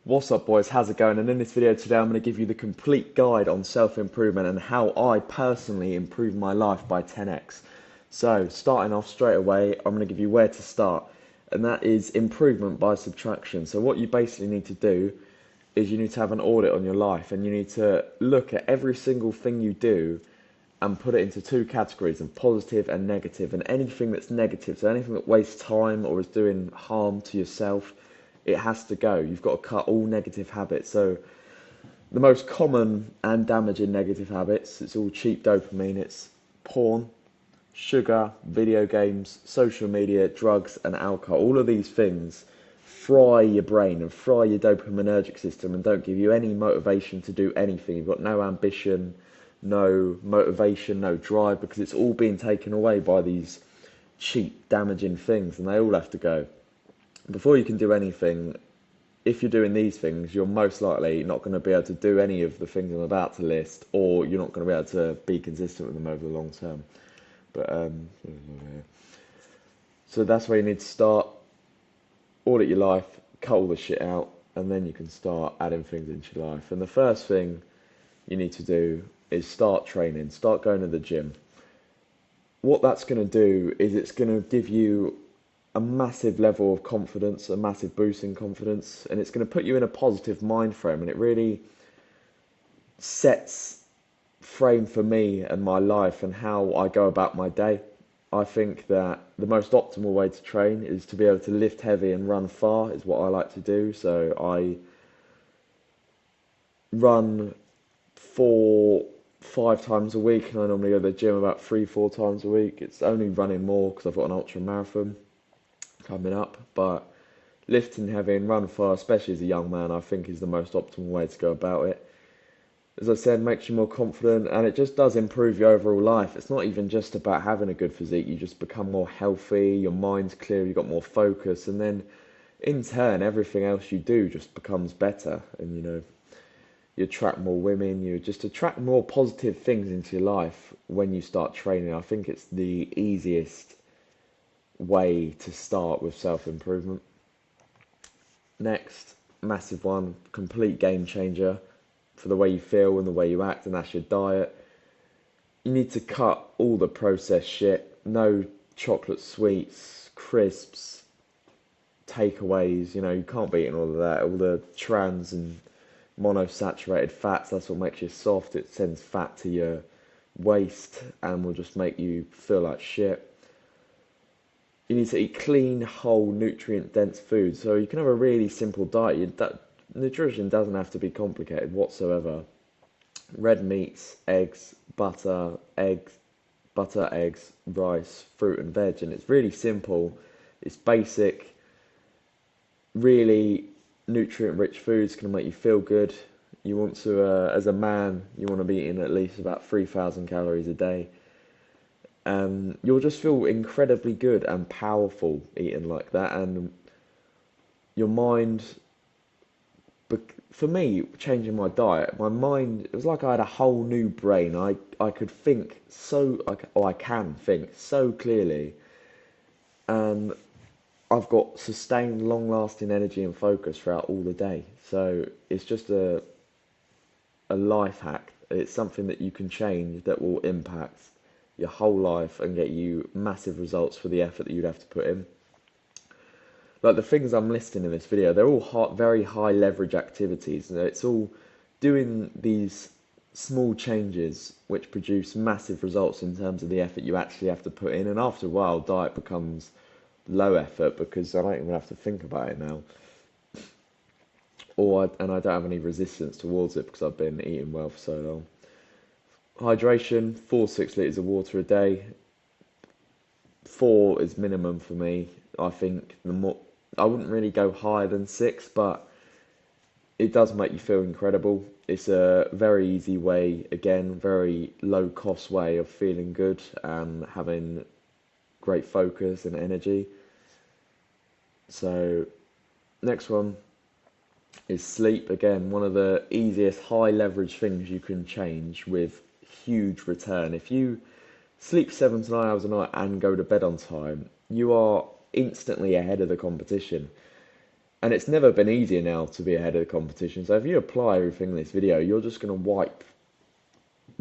What's up, boys? How's it going? And in this video today, I'm going to give you the complete guide on self-improvement and how I personally improve my life by 10x. So, starting off straight away, I'm going to give you where to start, and that is improvement by subtraction. So, what you basically need to do is you need to have an audit on your life, and you need to look at every single thing you do and put it into two categories of positive and negative. And anything that's negative, so anything that wastes time or is doing harm to yourself, it has to go. You've got to cut all negative habits. So the most common and damaging negative habits, it's all cheap dopamine. It's porn, sugar, video games, social media, drugs, and alcohol. All of these things fry your brain and fry your dopaminergic system and don't give you any motivation to do anything. You've got no ambition, no motivation, no drive, because it's all being taken away by these cheap, damaging things, and they all have to go. Before you can do anything, if you're doing these things, you're most likely not going to be able to do any of the things I'm about to list, or you're not going to be able to be consistent with them over the long term. But so that's where you need to start. Audit your life, cut all the shit out, and then you can start adding things into your life. And the first thing you need to do is start training, start going to the gym. What that's going to do is it's going to give you a massive level of confidence, a massive boost in confidence, and it's going to put you in a positive mind frame, and it really sets frame for me and my life and how I go about my day. I think that the most optimal way to train is to be able to lift heavy and run far is what I like to do. So I run 4, 5 times a week, and I normally go to the gym about 3, 4 times a week. It's only running more because I've got an ultra marathon coming up, but lifting heavy and run far, especially as a young man, I think is the most optimal way to go about it. As I said, makes you more confident, and it just does improve your overall life. It's not even just about having a good physique, you just become more healthy, your mind's clear, you've got more focus, and then in turn everything else you do just becomes better. And you attract more women, you just attract more positive things into your life when you start training. I think it's the easiest way to start with self-improvement. Next, massive one, complete game changer for the way you feel and the way you act, and that's your diet. You need to cut all the processed shit. No chocolate sweets, crisps, takeaways. You can't be eating all of that. All the trans and monosaturated fats, that's what makes you soft. It sends fat to your waist and will just make you feel like shit. You need to eat clean, whole, nutrient-dense food. So you can have a really simple diet. Nutrition doesn't have to be complicated whatsoever. Red meats, eggs, rice, fruit and veg. And it's really simple. It's basic. Really nutrient-rich foods can make you feel good. You want to, as a man, you want to be eating at least about 3,000 calories a day. You'll just feel incredibly good and powerful eating like that, and your mind. For me, changing my diet, my mind, it was like I had a whole new brain. I could think I can think so clearly, and I've got sustained, long-lasting energy and focus throughout all the day. So it's just a life hack. It's something that you can change that will impact your whole life and get you massive results for the effort that you'd have to put in. Like the things I'm listing in this video, they're all very high leverage activities. It's all doing these small changes which produce massive results in terms of the effort you actually have to put in. And after a while, diet becomes low effort because I don't even have to think about it now. And I don't have any resistance towards it because I've been eating well for so long. Hydration, 4 to 6 litres of water a day. 4 is minimum for me. I think I wouldn't really go higher than 6, but it does make you feel incredible. It's a very easy way, again, very low cost way of feeling good and having great focus and energy. So, next one is sleep. Again, one of the easiest high leverage things you can change with huge return. If you sleep 7 to 9 hours a night and go to bed on time, you are instantly ahead of the competition. And it's never been easier now to be ahead of the competition. So if you apply everything in this video, you're just going to wipe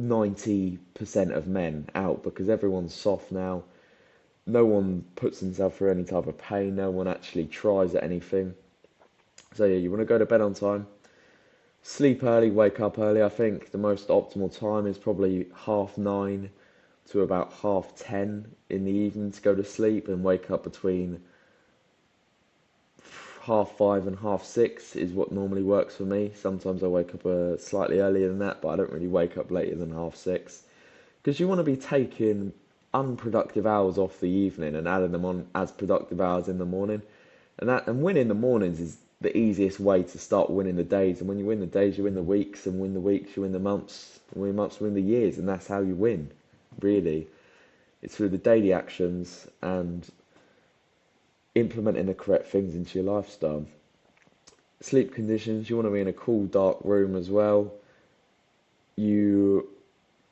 90% of men out because everyone's soft now. No one puts themselves through any type of pain. No one actually tries at anything. So yeah, you want to go to bed on time. Sleep early, wake up early. I think the most optimal time is probably 9:30 to about 10:30 in the evening to go to sleep, and wake up between 5:30 and 6:30 is what normally works for me. Sometimes I wake up slightly earlier than that, but I don't really wake up later than 6:30 because you want to be taking unproductive hours off the evening and adding them on as productive hours in the morning. And winning the mornings is the easiest way to start winning the days. And when you win the days, you win the weeks, and win the weeks, you win the months, and win months, you win the years, and that's how you win. Really, it's through the daily actions and implementing the correct things into your lifestyle. Sleep conditions, you want to be in a cool, dark room as well. You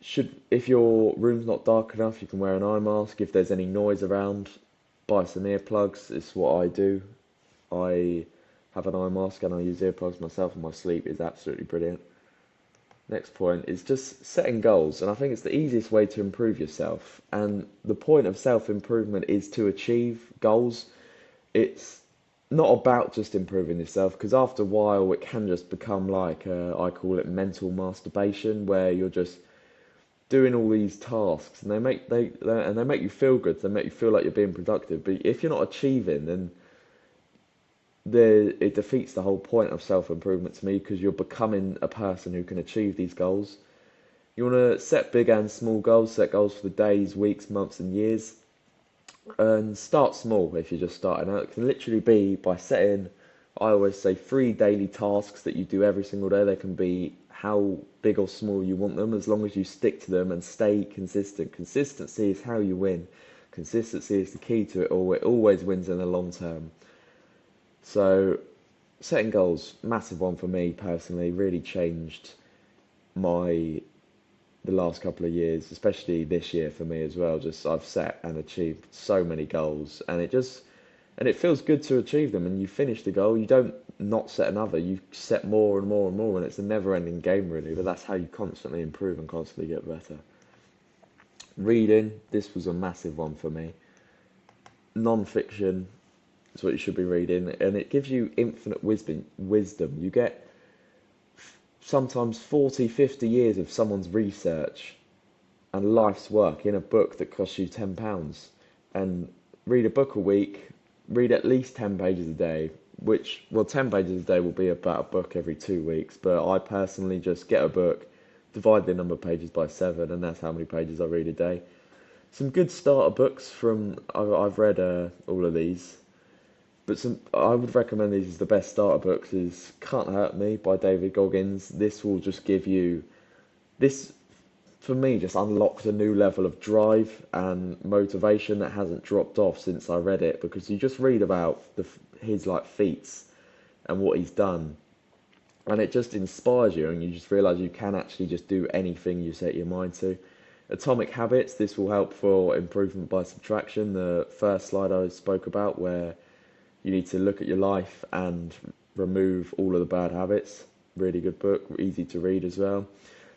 should, if your room's not dark enough, you can wear an eye mask. If there's any noise around, buy some earplugs. It's what I do. I have an eye mask and I use earplugs myself, and my sleep is absolutely brilliant. Next point is just setting goals, and I think it's the easiest way to improve yourself. And the point of self-improvement is to achieve goals. It's not about just improving yourself, because after a while it can just become like I call it mental masturbation, where you're just doing all these tasks and they make you feel good. They make you feel like you're being productive. But if you're not achieving, then it defeats the whole point of self-improvement to me, because you're becoming a person who can achieve these goals. You want to set big and small goals, set goals for the days, weeks, months, and years. And start small if you're just starting out. It can literally be by setting, I always say, 3 daily tasks that you do every single day. They can be how big or small you want them, as long as you stick to them and stay consistent. Consistency is how you win. Consistency is the key to it all. It always wins in the long term. So setting goals, massive one for me personally, really changed the last couple of years, especially this year for me as well. Just I've set and achieved so many goals, and it feels good to achieve them. And you finish the goal, you don't not set another, you set more and more and more, and it's a never-ending game really. But that's how you constantly improve and constantly get better. Reading, this was a massive one for me. Non-fiction is what you should be reading, and it gives you infinite wisdom. You get sometimes 40, 50 years of someone's research and life's work in a book that costs you £10. And read a book a week, read at least 10 pages a day, which, well, 10 pages a day will be about a book every 2 weeks. But I personally just get a book, divide the number of pages by 7, and that's how many pages I read a day. Some good starter books I've read all of these. But I would recommend these as the best starter books is Can't Hurt Me by David Goggins. This will just give you, this for me just unlocks a new level of drive and motivation that hasn't dropped off since I read it, because you just read about his like feats and what he's done, and it just inspires you, and you just realize you can actually just do anything you set your mind to. Atomic Habits, this will help for improvement by subtraction, the first slide I spoke about, where you need to look at your life and remove all of the bad habits. Really good book, easy to read as well.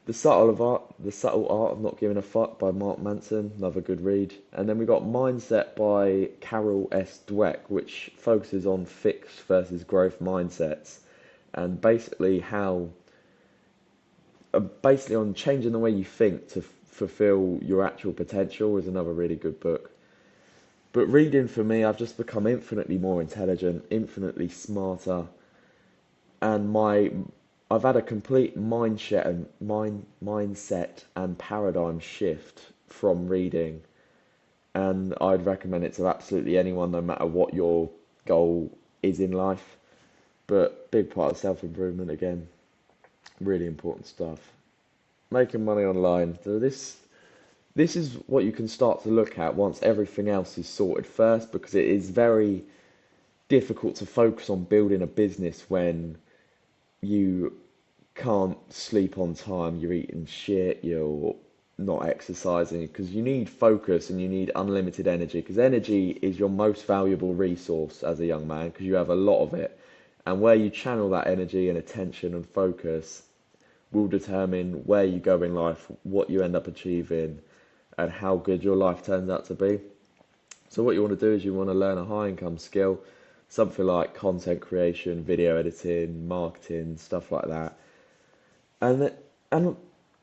The Subtle Art of Not Giving a Fuck by Mark Manson, another good read. And then we got Mindset by Carol S. Dweck, which focuses on fixed versus growth mindsets, and basically on changing the way you think to fulfill your actual potential, is another really good book. But reading for me, I've just become infinitely more intelligent, infinitely smarter, and I've had a complete mindset and paradigm shift from reading, and I'd recommend it to absolutely anyone, no matter what your goal is in life. But big part of self-improvement again, really important stuff. Making money online. So this is what you can start to look at once everything else is sorted first, because it is very difficult to focus on building a business when you can't sleep on time, you're eating shit, you're not exercising, because you need focus and you need unlimited energy, because energy is your most valuable resource as a young man, because you have a lot of it. And where you channel that energy and attention and focus will determine where you go in life, what you end up achieving, and how good your life turns out to be. So what you want to do is you want to learn a high income skill, something like content creation, video editing, marketing, stuff like that. And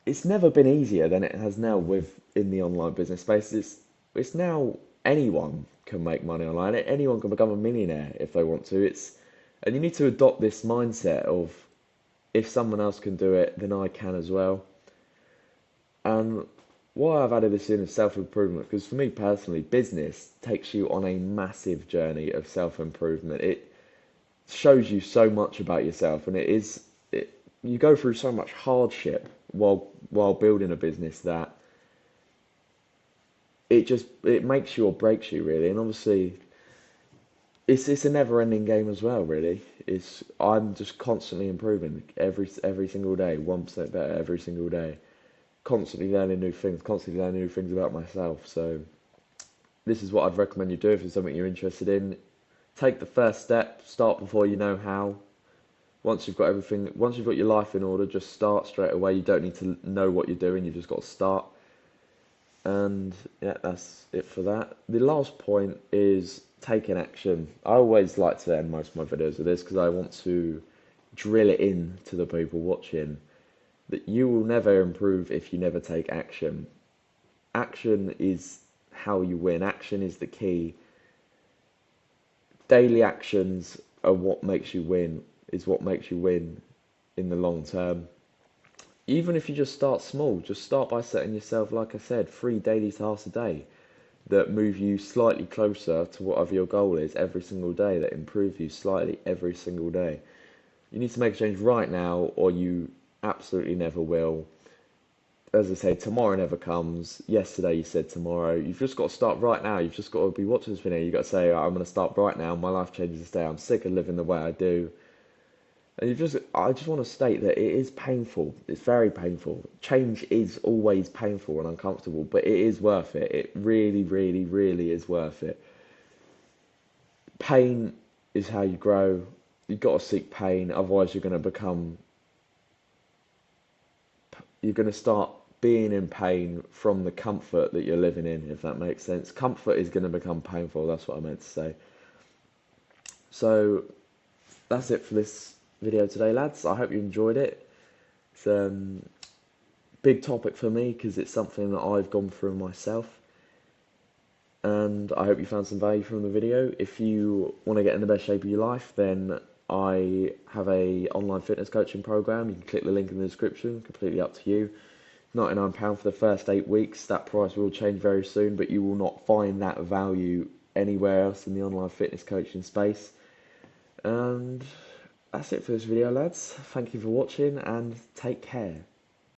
it's never been easier than it has now with in the online business space. It's now anyone can make money online. Anyone can become a millionaire if they want to. And you need to adopt this mindset of if someone else can do it, then I can as well. And why I've added this in is self-improvement, because for me personally, business takes you on a massive journey of self-improvement. It shows you so much about yourself, and you go through so much hardship while building a business that it makes you or breaks you really. And obviously, it's a never-ending game as well. Really, I'm just constantly improving every single day, 1% better every single day. Constantly learning new things, constantly learning new things about myself. So this is what I'd recommend you do if it's something you're interested in. Take the first step, start before you know how. Once you've got your life in order, just start straight away. You don't need to know what you're doing, you've just got to start. And yeah, that's it for that. The last point is taking action. I always like to end most of my videos with this because I want to drill it in to the people watching that you will never improve if you never take action. Action is how you win. Action is the key. Daily actions are what makes you win, is what makes you win in the long term. Even if you just start small, just start by setting yourself, like I said, 3 daily tasks a day that move you slightly closer to whatever your goal is every single day, that improve you slightly every single day. You need to make a change right now, or you absolutely never will. As I say, tomorrow never comes. Yesterday you said tomorrow. You've just got to start right now. You've just got to be watching this video. You've got to say, I'm going to start right now. My life changes this day. I'm sick of living the way I do. And I just want to state that it is painful. It's very painful. Change is always painful and uncomfortable, but it is worth it. It really, really, really is worth it. Pain is how you grow. You've got to seek pain, otherwise you're going to start being in pain from the comfort that you're living in, if that makes sense. Comfort is going to become painful, that's what I meant to say. So that's it for this video today, lads. I hope you enjoyed it. It's a big topic for me because it's something that I've gone through myself, and I hope you found some value from the video. If you want to get in the best shape of your life, then I have a online fitness coaching program. You can click the link in the description, completely up to you. £99 for the first 8 weeks. That price will change very soon, but you will not find that value anywhere else in the online fitness coaching space. And that's it for this video, lads. Thank you for watching and take care.